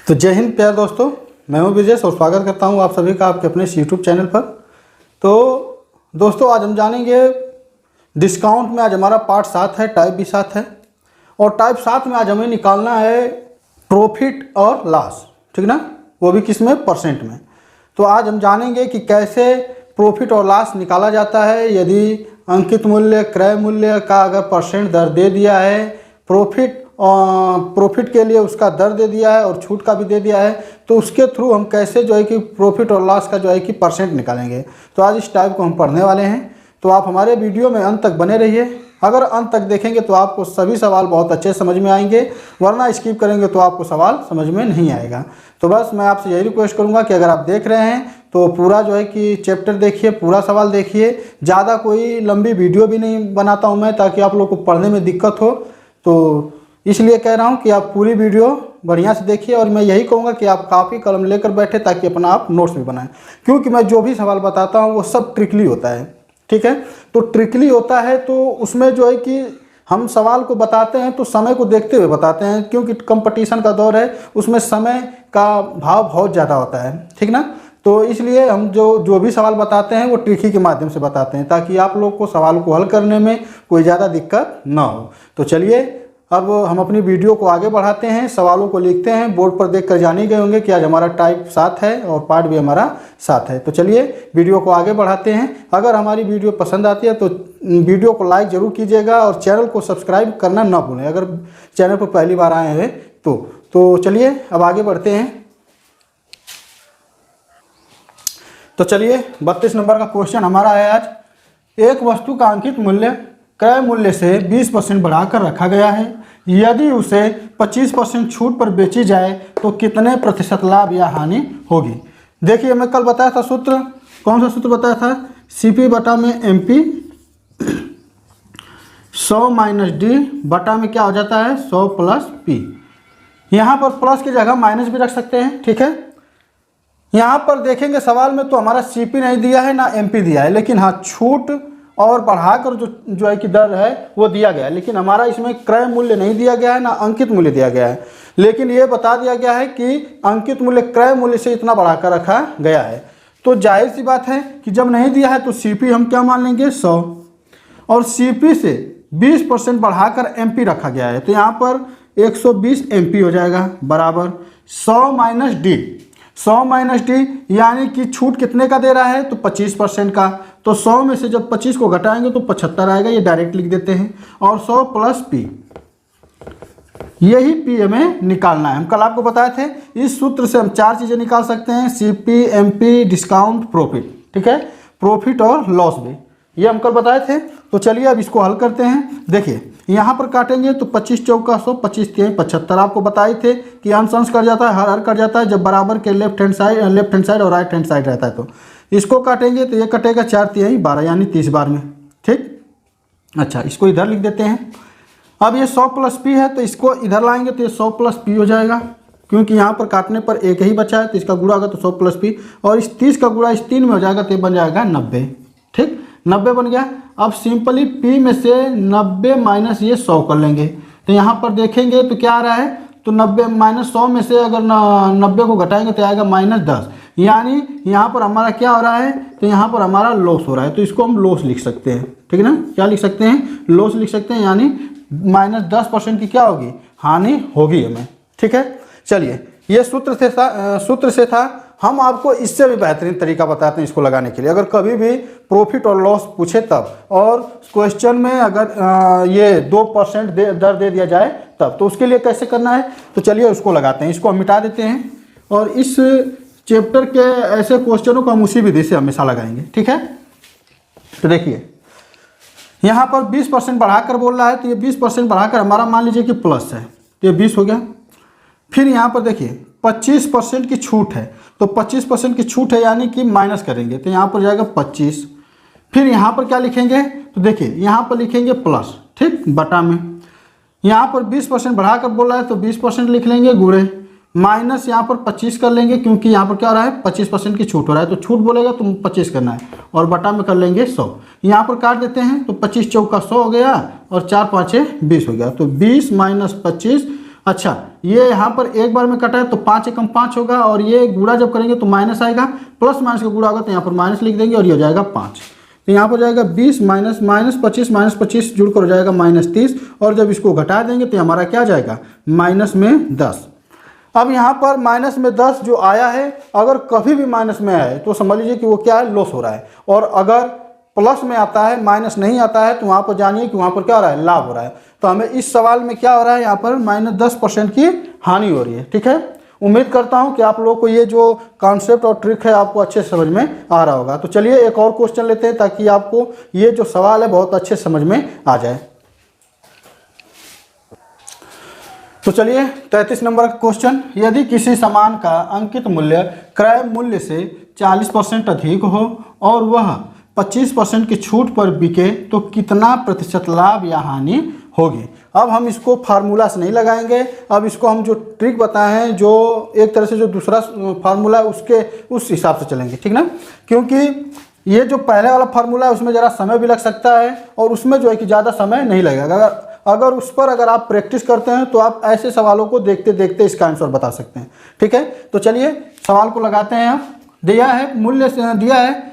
तो जय हिंद प्यारे दोस्तों, मैं हूं विजय और स्वागत करता हूं आप सभी का आपके अपने यूट्यूब चैनल पर। तो दोस्तों आज हम जानेंगे डिस्काउंट में। आज हमारा पार्ट 7 है, टाइप भी 7 है और टाइप 7 में आज हमें निकालना है प्रॉफिट और लॉस, ठीक ना, वो भी किस में, परसेंट में। तो आज हम जानेंगे कि कैसे प्रॉफिट और लॉस निकाला जाता है। यदि अंकित मूल्य क्रय मूल्य का अगर परसेंट दर दे दिया है, प्रॉफिट के लिए उसका दर दे दिया है और छूट का भी दे दिया है, तो उसके थ्रू हम कैसे जो है कि प्रॉफिट और लॉस का जो है कि परसेंट निकालेंगे। तो आज इस टाइप को हम पढ़ने वाले हैं। तो आप हमारे वीडियो में अंत तक बने रहिए। अगर अंत तक देखेंगे तो आपको सभी सवाल बहुत अच्छे समझ में आएंगे, वरना स्किप करेंगे तो आपको सवाल समझ में नहीं आएगा। तो बस मैं आपसे यही रिक्वेस्ट करूंगा कि अगर आप देख रहे हैं तो पूरा जो है कि चैप्टर देखिए, पूरा सवाल देखिए। ज़्यादा कोई लंबी वीडियो भी नहीं बनाता हूं मैं, ताकि आप लोग को पढ़ने में दिक्कत हो। तो इसलिए कह रहा हूं कि आप पूरी वीडियो बढ़िया से देखिए और मैं यही कहूँगा कि आप कापी कलम लेकर बैठे ताकि अपना आप नोट्स भी बनाएं, क्योंकि मैं जो भी सवाल बताता हूं वो सब ट्रिकली होता है, ठीक है। तो ट्रिकली होता है तो उसमें जो है कि हम सवाल को बताते हैं तो समय को देखते हुए बताते हैं, क्योंकि कंपटीशन का दौर है, उसमें समय का भाव बहुत ज़्यादा होता है, ठीक ना। तो इसलिए हम जो भी सवाल बताते हैं वो ट्रिकी के माध्यम से बताते हैं, ताकि आप लोग को सवाल को हल करने में कोई ज़्यादा दिक्कत ना हो। तो चलिए अब हम अपनी वीडियो को आगे बढ़ाते हैं, सवालों को लिखते हैं। बोर्ड पर देखकर जान ही गए होंगे कि आज हमारा टाइप 7 है और पार्ट भी हमारा 7 है। तो चलिए वीडियो को आगे बढ़ाते हैं। अगर हमारी वीडियो पसंद आती है तो वीडियो को लाइक जरूर कीजिएगा और चैनल को सब्सक्राइब करना ना भूलें, अगर चैनल पर पहली बार आए हैं तो चलिए अब आगे बढ़ते हैं। तो चलिए 32 नंबर का क्वेश्चन हमारा है आज। एक वस्तु का अंकित मूल्य क्रय मूल्य से 20% बढ़ाकर रखा गया है। यदि उसे 25% छूट पर बेची जाए तो कितने प्रतिशत लाभ या हानि होगी। देखिए मैं कल बताया था सूत्र, कौन सा सूत्र बताया था, CP बटा में MP 100 माइनस D बटा में क्या हो जाता है 100 प्लस P। यहाँ पर प्लस की जगह माइनस भी रख सकते हैं, ठीक है। यहाँ पर देखेंगे सवाल में तो हमारा CP नहीं दिया है ना MP दिया है, लेकिन हाँ छूट और बढ़ाकर जो है कि दर है वो दिया गया है, लेकिन हमारा इसमें क्रय मूल्य नहीं दिया गया है ना अंकित मूल्य दिया गया है। लेकिन ये बता दिया गया है कि अंकित मूल्य क्रय मूल्य से इतना बढ़ाकर रखा गया है। तो जाहिर सी बात है कि जब नहीं दिया है तो CP हम क्या मान लेंगे 100 और CP से 20% बढ़ाकर MP रखा गया है, तो यहाँ पर 120 MP हो जाएगा बराबर 100 माइनस D। 100 माइनस D यानी कि छूट कितने का दे रहा है तो 25% का। तो 100 में से जब 25 को घटाएंगे तो 75 आएगा, ये डायरेक्ट लिख देते हैं। और 100 प्लस P, यही P हमें निकालना है। हम कल आपको बताए थे इस सूत्र से हम 4 चीज़ें निकाल सकते हैं, CP, MP, डिस्काउंट, प्रॉफिट, ठीक है, प्रॉफिट और लॉस भी, ये हम कल बताए थे। तो चलिए अब इसको हल करते हैं। देखिए यहाँ पर काटेंगे तो 25 चौका 100, 25 3 75। आपको बताए थे कि अंश अंश कट जाता है, हर हर कट जाता है जब बराबर के लेफ्ट हैंड साइड और राइट हैंड साइड रहता है। तो इसको काटेंगे तो ये कटेगा 4 3 12 यानी 30 बार में, ठीक। अच्छा इसको इधर लिख देते हैं। अब ये 100 प्लस P है तो इसको इधर लाएंगे तो ये 100 प्लस P हो जाएगा, क्योंकि यहाँ पर काटने पर एक ही बचा है तो इसका गुणा होगा तो 100 प्लस P, और इस 30 का गुणा इस 3 में हो जाएगा तो ये बन जाएगा 90, ठीक, 90 बन गया। अब सिंपली P में से 90 माइनस ये 100 कर लेंगे तो यहाँ पर देखेंगे तो क्या आ रहा है, तो 90 माइनस 100 में से अगर 90 को घटाएंगे तो आएगा -10, यानी यहाँ पर हमारा क्या हो रहा है, तो यहाँ पर हमारा लॉस हो रहा है। तो इसको हम लॉस लिख सकते हैं, ठीक है ना, क्या लिख सकते हैं, लॉस लिख सकते हैं, यानी -10% की क्या होगी, हानि होगी हमें, ठीक है। चलिए ये सूत्र से था। हम आपको इससे भी बेहतरीन तरीका बताते हैं इसको लगाने के लिए। अगर कभी भी प्रॉफिट और लॉस पूछे तब, और क्वेश्चन में अगर ये 2% दर दे दिया जाए तब, तो उसके लिए कैसे करना है, तो चलिए उसको लगाते हैं। इसको हम मिटा देते हैं और इस चैप्टर के ऐसे क्वेश्चनों को हम उसी विधि से हमेशा लगाएंगे, ठीक है। तो देखिए यहाँ पर 20% बढ़ाकर बोल रहा है, तो ये 20% बढ़ाकर हमारा मान लीजिए कि प्लस है तो ये 20 हो गया। फिर यहाँ पर देखिए 25% की छूट है, तो 25% की छूट है यानी कि माइनस करेंगे तो यहाँ पर जाएगा 25। फिर यहाँ पर क्या लिखेंगे, तो देखिए यहाँ पर लिखेंगे प्लस, ठीक, बटा में। यहाँ पर 20% बढ़ाकर बोल रहा है तो 20% लिख लेंगे गुणे, माइनस यहाँ पर 25 कर लेंगे, क्योंकि यहाँ पर क्या हो रहा है 25% की छूट हो रहा है, तो छूट बोलेगा तो 25 करना है, और बटा में कर लेंगे 100। यहाँ पर काट देते हैं तो 25 चौका 100 हो गया और 4 5 20 हो गया। तो 20 माइनस 25 अच्छा, ये यहाँ पर एक बार में कटा है तो 5 एकम 5 होगा, और ये गुणा जब करेंगे तो माइनस आएगा, प्लस माइनस का गुणा होगा तो यहाँ पर माइनस लिख देंगे और ये हो जाएगा 5। तो यहाँ पर जाएगा 20 माइनस -25 जुड़कर हो जाएगा -30, और जब इसको घटा देंगे तो हमारा क्या जाएगा माइनस में 10। अब यहाँ पर माइनस में 10 जो आया है, अगर कभी भी माइनस में आए तो समझ लीजिए कि वो क्या है, लॉस हो रहा है। और अगर प्लस में आता है, माइनस नहीं आता है, तो वहाँ पर जानिए कि वहाँ पर क्या हो रहा है, लाभ हो रहा है। तो हमें इस सवाल में क्या हो रहा है, यहाँ पर -10% की हानि हो रही है। ठीक है, उम्मीद करता हूँ कि आप लोगों को ये जो कॉन्सेप्ट और ट्रिक है आपको अच्छे से समझ में आ रहा होगा। तो चलिए एक और क्वेश्चन लेते हैं ताकि आपको ये जो सवाल है बहुत अच्छे समझ में आ जाए। तो चलिए 33 नंबर का क्वेश्चन, यदि किसी सामान का अंकित मूल्य क्रय मूल्य से 40% अधिक हो और वह 25% की छूट पर बिके तो कितना प्रतिशत लाभ या हानि होगी। अब हम इसको फार्मूला से नहीं लगाएंगे, अब इसको हम जो ट्रिक बताए हैं, जो एक तरह से जो दूसरा फार्मूला है उसके उस हिसाब से चलेंगे, ठीक ना। क्योंकि ये जो पहले वाला फार्मूला है उसमें ज़रा समय भी लग सकता है, और उसमें जो है कि ज़्यादा समय नहीं लगेगा। अगर उस पर अगर आप प्रैक्टिस करते हैं तो आप ऐसे सवालों को देखते देखते इसका आंसर बता सकते हैं। ठीक है, तो चलिए सवाल को लगाते हैं। आप दिया है मूल्य से दिया है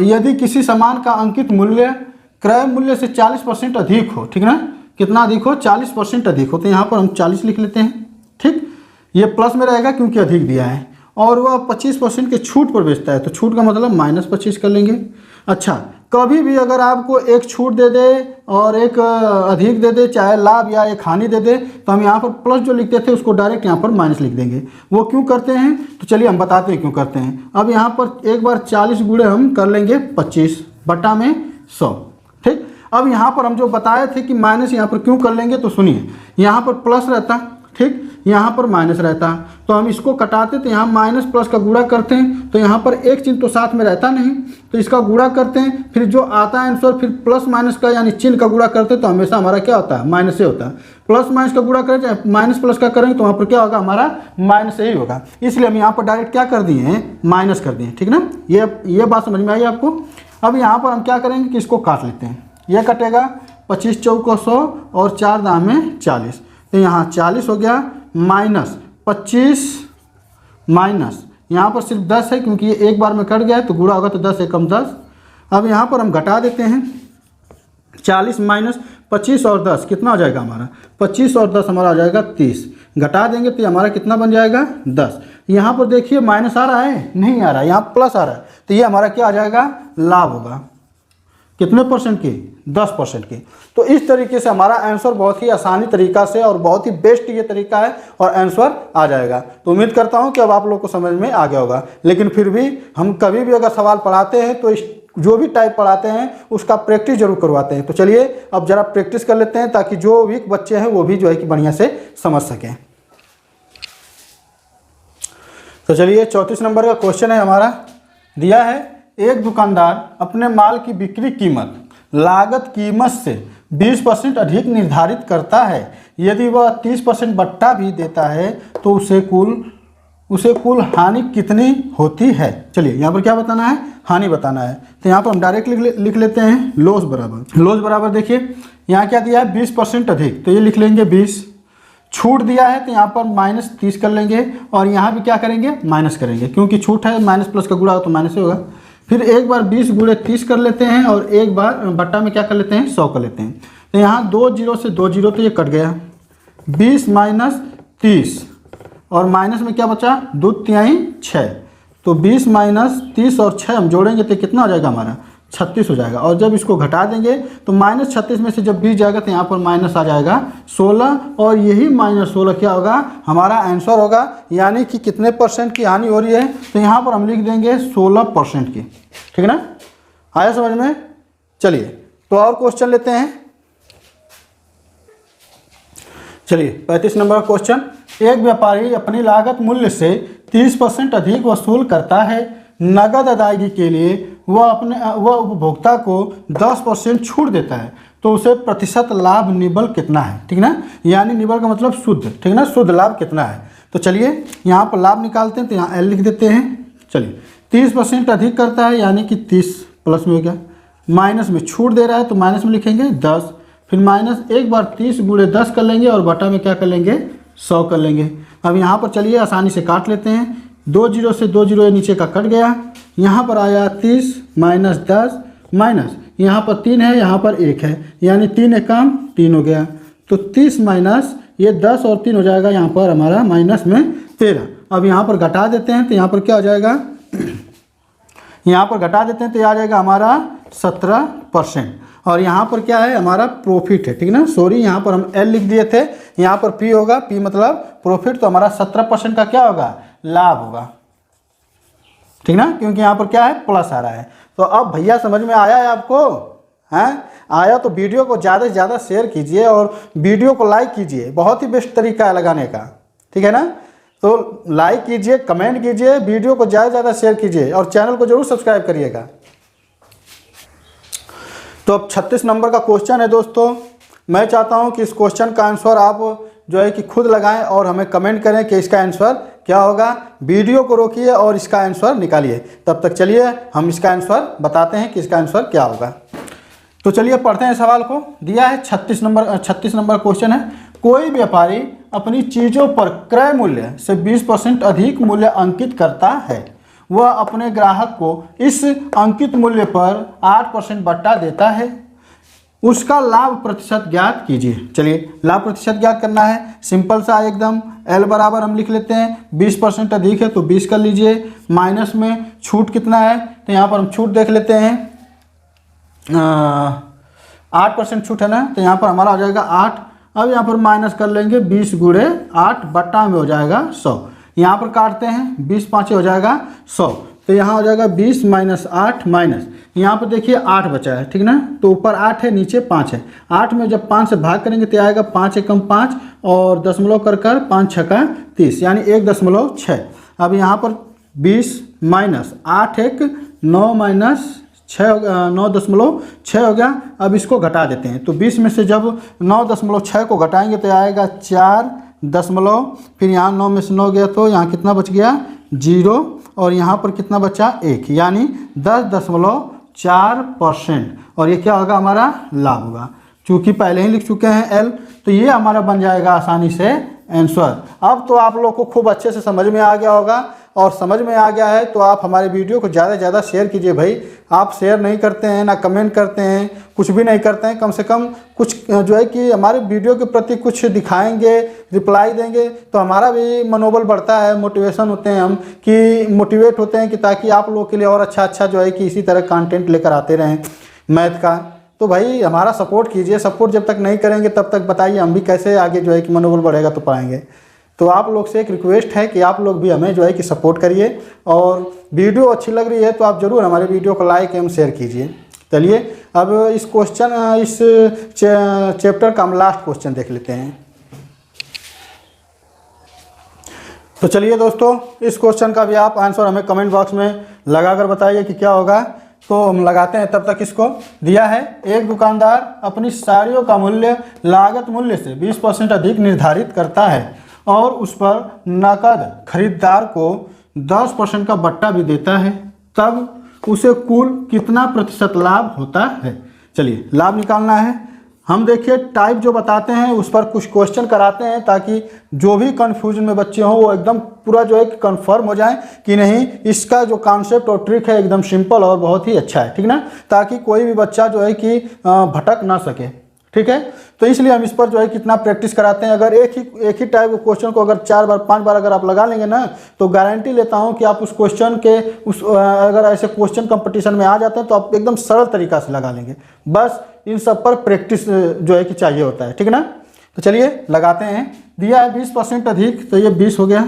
यदि किसी सामान का अंकित मूल्य क्रय मूल्य से 40% अधिक हो, ठीक ना, कितना अधिक हो, 40% अधिक हो, तो यहाँ पर हम 40 लिख लेते हैं। ठीक, ये प्लस में रहेगा क्योंकि अधिक दिया है, और वह 25% के छूट पर बेचता है, तो छूट का मतलब -25 कर लेंगे। अच्छा, कभी भी अगर आपको एक छूट दे दे और एक अधिक दे दे, चाहे लाभ या एक हानि दे दे, तो हम यहाँ पर प्लस जो लिखते थे उसको डायरेक्ट यहाँ पर माइनस लिख देंगे। वो क्यों करते हैं, तो चलिए हम बताते हैं क्यों करते हैं। अब यहाँ पर एक बार 40 गुणे हम कर लेंगे 25 बटा में 100। ठीक, अब यहाँ पर हम जो बताए थे कि माइनस यहाँ पर क्यों कर लेंगे, तो सुनिए, यहाँ पर प्लस रहता, ठीक, यहाँ पर माइनस रहता, तो हम इसको कटाते तो यहाँ माइनस प्लस का गुणा करते हैं, तो यहाँ पर एक चिन्ह तो साथ में रहता नहीं, तो इसका गुणा करते हैं, फिर जो आता है आंसर फिर प्लस माइनस का यानी चिन्ह का गुणा करते हैं, तो हमेशा हमारा क्या होता है, माइनस से होता है। प्लस माइनस का गुणा करें चाहे माइनस प्लस का करेंगे तो वहाँ पर क्या होगा, हमारा माइनस से ही होगा। इसलिए हम यहाँ पर डायरेक्ट क्या कर दिए हैं, माइनस कर दिए। ठीक ना, ये बात समझ में आई आपको। अब यहाँ पर हम क्या करेंगे कि इसको काट लेते हैं, यह कटेगा 25 चौका 100 और 4 दाम में 40, तो यहाँ 40 हो गया, माइनस 25 माइनस यहाँ पर सिर्फ 10 है क्योंकि ये एक बार में कट गया है, तो गुणा होगा तो 10 एकम 10। अब यहाँ पर हम घटा देते हैं, 40 माइनस 25 और 10 कितना हो जाएगा हमारा, 25 और 10 हमारा आ जाएगा 30। घटा देंगे तो हमारा कितना बन जाएगा 10। यहाँ पर देखिए माइनस आ रहा है, नहीं आ रहा है, यहाँ प्लस आ रहा है, तो ये हमारा क्या आ जाएगा, लाभ होगा। कितने परसेंट की, 10% की। तो इस तरीके से हमारा आंसर बहुत ही आसानी तरीका से और बहुत ही बेस्ट ये तरीका है और आंसर आ जाएगा। तो उम्मीद करता हूँ कि अब आप लोग को समझ में आ गया होगा। लेकिन फिर भी हम कभी भी अगर सवाल पढ़ाते हैं तो इस जो भी टाइप पढ़ाते हैं उसका प्रैक्टिस जरूर करवाते हैं। तो चलिए अब जरा प्रैक्टिस कर लेते हैं ताकि जो वीक बच्चे हैं वो भी जो है कि बढ़िया से समझ सकें। तो चलिए 34 नंबर का क्वेश्चन है हमारा, दिया है एक दुकानदार अपने माल की बिक्री कीमत लागत कीमत से 20% अधिक निर्धारित करता है। यदि वह 30% बट्टा भी देता है तो उसे कुल हानि कितनी होती है। चलिए यहाँ पर क्या बताना है, हानि बताना है। तो यहाँ पर हम डायरेक्ट लिख लेते हैं लॉस बराबर, लॉस बराबर देखिए यहाँ क्या दिया है 20% अधिक, तो ये लिख लेंगे 20। छूट दिया है तो यहाँ पर -30 कर लेंगे, और यहाँ भी क्या करेंगे, माइनस करेंगे, क्योंकि छूट है, माइनस प्लस का गुणा हो तो माइनस ही होगा। फिर एक बार 20 गुणे 30 कर लेते हैं, और एक बार बट्टा में क्या कर लेते हैं, 100 कर लेते हैं। तो यहाँ 2 जीरो से 2 जीरो तो ये कट गया, 20 माइनस 30 और माइनस में क्या बचा, 2 तिहाई 6, तो 20 माइनस 30 और 6 हम जोड़ेंगे तो कितना हो जाएगा हमारा, 36 हो जाएगा। और जब इसको घटा देंगे तो -36 में से जब 20 जाएगा तो यहाँ पर माइनस आ जाएगा 16, और यही -16 क्या होगा, हमारा आंसर होगा। यानी कि कितने परसेंट की हानि हो रही है, तो यहाँ पर हम लिख देंगे 16% की। ठीक है ना, आया समझ में। चलिए तो और क्वेश्चन लेते हैं। चलिए 35 नंबर का क्वेश्चन, एक व्यापारी अपनी लागत मूल्य से 30% अधिक वसूल करता है। नगद अदायगी के लिए वह उपभोक्ता को 10% छूट देता है, तो उसे प्रतिशत लाभ निबल कितना है। ठीक ना, यानी निबल का मतलब शुद्ध, ठीक ना, शुद्ध लाभ कितना है। तो चलिए यहाँ पर लाभ निकालते हैं, तो यहाँ L लिख देते हैं। चलिए 30% अधिक करता है यानी कि 30 प्लस में हो गया, माइनस में छूट दे रहा है तो माइनस में लिखेंगे 10, फिर माइनस एक बार 30 गुणे 10 कर लेंगे और बटा में क्या कर लेंगे 100 कर लेंगे। अब यहाँ पर चलिए आसानी से काट लेते हैं, 2 जीरो से 2 जीरो नीचे का कट गया, यहाँ पर आया 30 माइनस 10 माइनस यहाँ पर 3 है, यहाँ पर 1 है, यानी 3 एक काम 3 हो गया। तो 30 माइनस ये 10 और 3 हो जाएगा यहाँ पर हमारा माइनस में 13। अब यहाँ पर घटा देते हैं तो यहाँ पर क्या हो जाएगा, यहाँ पर घटा देते हैं तो आ जाएगा हमारा 17%। और यहाँ पर क्या है हमारा प्रॉफिट है, ठीक ना, सॉरी यहाँ पर हम एल लिख दिए थे, यहाँ पर पी होगा, पी मतलब प्रॉफिट, तो हमारा 17% का क्या होगा, लाभ होगा, ठीक ना, क्योंकि यहाँ पर क्या है प्लस आ रहा है। तो अब भैया समझ में आया है आपको, हैं आया तो वीडियो को ज़्यादा से ज़्यादा शेयर कीजिए और वीडियो को लाइक कीजिए, बहुत ही बेस्ट तरीका है लगाने का, ठीक है ना। तो लाइक कीजिए, कमेंट कीजिए, वीडियो को ज़्यादा से ज़्यादा शेयर कीजिए और चैनल को जरूर सब्सक्राइब करिएगा। तो अब 36 नंबर का क्वेश्चन है दोस्तों, मैं चाहता हूं कि इस क्वेश्चन का आंसर आप जो है कि खुद लगाएं और हमें कमेंट करें कि इसका आंसर क्या होगा। वीडियो को रोकिए और इसका आंसर निकालिए, तब तक चलिए हम इसका आंसर बताते हैं कि इसका आंसर क्या होगा। तो चलिए पढ़ते हैं सवाल को। दिया है 36 नंबर क्वेश्चन है, कोई व्यापारी अपनी चीज़ों पर क्रय मूल्य से 20% अधिक मूल्य अंकित करता है, वह अपने ग्राहक को इस अंकित मूल्य पर 8% बट्टा देता है, उसका लाभ प्रतिशत ज्ञात कीजिए। चलिए लाभ प्रतिशत ज्ञात करना है, सिंपल सा एकदम, L बराबर हम लिख लेते हैं, 20% अधिक है तो 20 कर लीजिए, माइनस में छूट कितना है तो यहाँ पर हम छूट देख लेते हैं, 8% छूट है ना, तो यहाँ पर हमारा हो जाएगा 8। अब यहाँ पर माइनस कर लेंगे 20 गुणे 8 बट्टा में हो जाएगा 100, यहाँ पर काटते हैं 20 पाँच हो जाएगा 100, तो यहाँ हो जाएगा 20 माइनस 8 माइनस यहाँ पर देखिए 8 बचा है, ठीक ना, तो ऊपर 8 है नीचे 5 है, 8 में जब 5 से भाग करेंगे तो आएगा 5 एकम 5 और दशमलव कर 5 छक्का 30 यानी 1.6। अब यहाँ पर 20 माइनस 8 एक 9 माइनस 9.6 हो गया। अब इसको घटा देते हैं, तो 20 में से जब 9.6 को घटाएंगे तो आएगा 4 दशमलव, फिर यहाँ 9 में से 9 गया तो यहाँ कितना बच गया 0 और यहाँ पर कितना बचा 1, यानी 10.4%। और ये क्या होगा हमारा लाभ होगा, चूँकि पहले ही लिख चुके हैं L, तो ये हमारा बन जाएगा आसानी से आंसर। अब तो आप लोग को खूब अच्छे से समझ में आ गया होगा, और समझ में आ गया है तो आप हमारे वीडियो को ज़्यादा से ज़्यादा शेयर कीजिए। भाई आप शेयर नहीं करते हैं, ना कमेंट करते हैं, कुछ भी नहीं करते हैं, कम से कम कुछ जो है कि हमारे वीडियो के प्रति कुछ दिखाएंगे, रिप्लाई देंगे, तो हमारा भी मनोबल बढ़ता है, मोटिवेशन होते हैं हम, कि मोटिवेट होते हैं कि ताकि आप लोग के लिए और अच्छा जो है कि इसी तरह कंटेंट लेकर आते रहें मैथ का। तो भाई हमारा सपोर्ट कीजिए, सपोर्ट जब तक नहीं करेंगे तब तक बताइए हम भी कैसे आगे जो है कि मनोबल बढ़ेगा तो पाएंगे। तो आप लोग से एक रिक्वेस्ट है कि आप लोग भी हमें जो है कि सपोर्ट करिए, और वीडियो अच्छी लग रही है तो आप ज़रूर हमारे वीडियो को लाइक एवं शेयर कीजिए। चलिए अब इस चैप्टर का हम लास्ट क्वेश्चन देख लेते हैं। तो चलिए दोस्तों इस क्वेश्चन का भी आप आंसर हमें कमेंट बॉक्स में लगा कर बताइए कि क्या होगा। तो हम लगाते हैं, तब तक इसको दिया है, एक दुकानदार अपनी साड़ियों का मूल्य लागत मूल्य से 20% अधिक निर्धारित करता है और उस पर नकद खरीदार को 10% का बट्टा भी देता है, तब उसे कुल कितना प्रतिशत लाभ होता है। चलिए लाभ निकालना है। हम देखिए टाइप जो बताते हैं उस पर कुछ क्वेश्चन कराते हैं ताकि जो भी कन्फ्यूजन में बच्चे हों वो एकदम पूरा जो है कि कन्फर्म हो जाए कि नहीं, इसका जो कॉन्सेप्ट और ट्रिक है एकदम सिंपल और बहुत ही अच्छा है, ठीक ना, ताकि कोई भी बच्चा जो है कि भटक ना सके, ठीक है। तो इसलिए हम इस पर जो है कितना प्रैक्टिस कराते हैं। अगर एक ही टाइप के क्वेश्चन को अगर 4 बार 5 बार अगर आप लगा लेंगे ना, तो गारंटी लेता हूं कि आप उस क्वेश्चन के अगर ऐसे क्वेश्चन कंपटीशन में आ जाते हैं तो आप एकदम सरल तरीका से लगा लेंगे। बस इन सब पर प्रैक्टिस जो है कि चाहिए होता है, ठीक है ना। तो चलिए लगाते हैं। दिया है 20% अधिक, तो ये 20 हो गया,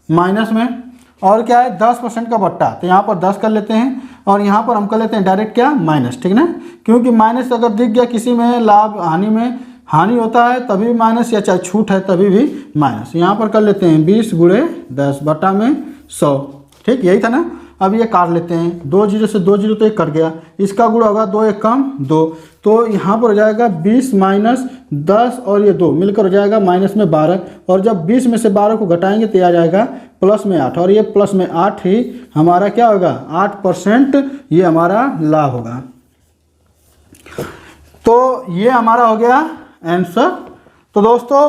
माइनस में और क्या है 10% का बट्टा, तो यहाँ पर 10 कर लेते हैं और यहाँ पर हम कर लेते हैं डायरेक्ट क्या माइनस, ठीक ना, क्योंकि माइनस अगर दिख गया किसी में लाभ हानि में हानि होता है तभी माइनस, या चाहे छूट है तभी भी माइनस। यहाँ पर कर लेते हैं 20 गुणे 10 बट्टा में 100, ठीक, यही था ना। अब ये काट लेते हैं, 2 जीरो से 2 जीरो तो एक कट गया, इसका गुणा होगा 2 एक कम 2, तो यहाँ पर हो जाएगा 20 माइनस 10 और ये 2 मिलकर हो जाएगा माइनस में 12, और जब 20 में से 12 को घटाएंगे तो आ जाएगा प्लस में 8, और ये प्लस में 8 ही हमारा क्या होगा 8% ये हमारा लाभ होगा। तो ये हमारा हो गया आंसर। तो दोस्तों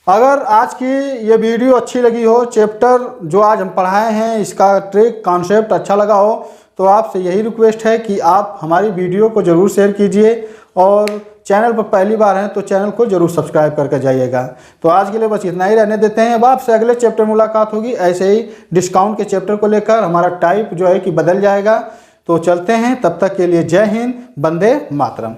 अगर आज की ये वीडियो अच्छी लगी हो, चैप्टर जो आज हम पढ़ाए हैं इसका ट्रिक कॉन्सेप्ट अच्छा लगा हो, तो आपसे यही रिक्वेस्ट है कि आप हमारी वीडियो को ज़रूर शेयर कीजिए और चैनल पर पहली बार हैं तो चैनल को ज़रूर सब्सक्राइब करके जाइएगा। तो आज के लिए बस इतना ही रहने देते हैं। अब आपसे अगले चैप्टर में मुलाकात होगी ऐसे ही डिस्काउंट के चैप्टर को लेकर। हमारा टाइप जो है कि बदल जाएगा। तो चलते हैं, तब तक के लिए जय हिंद, वंदे मातरम।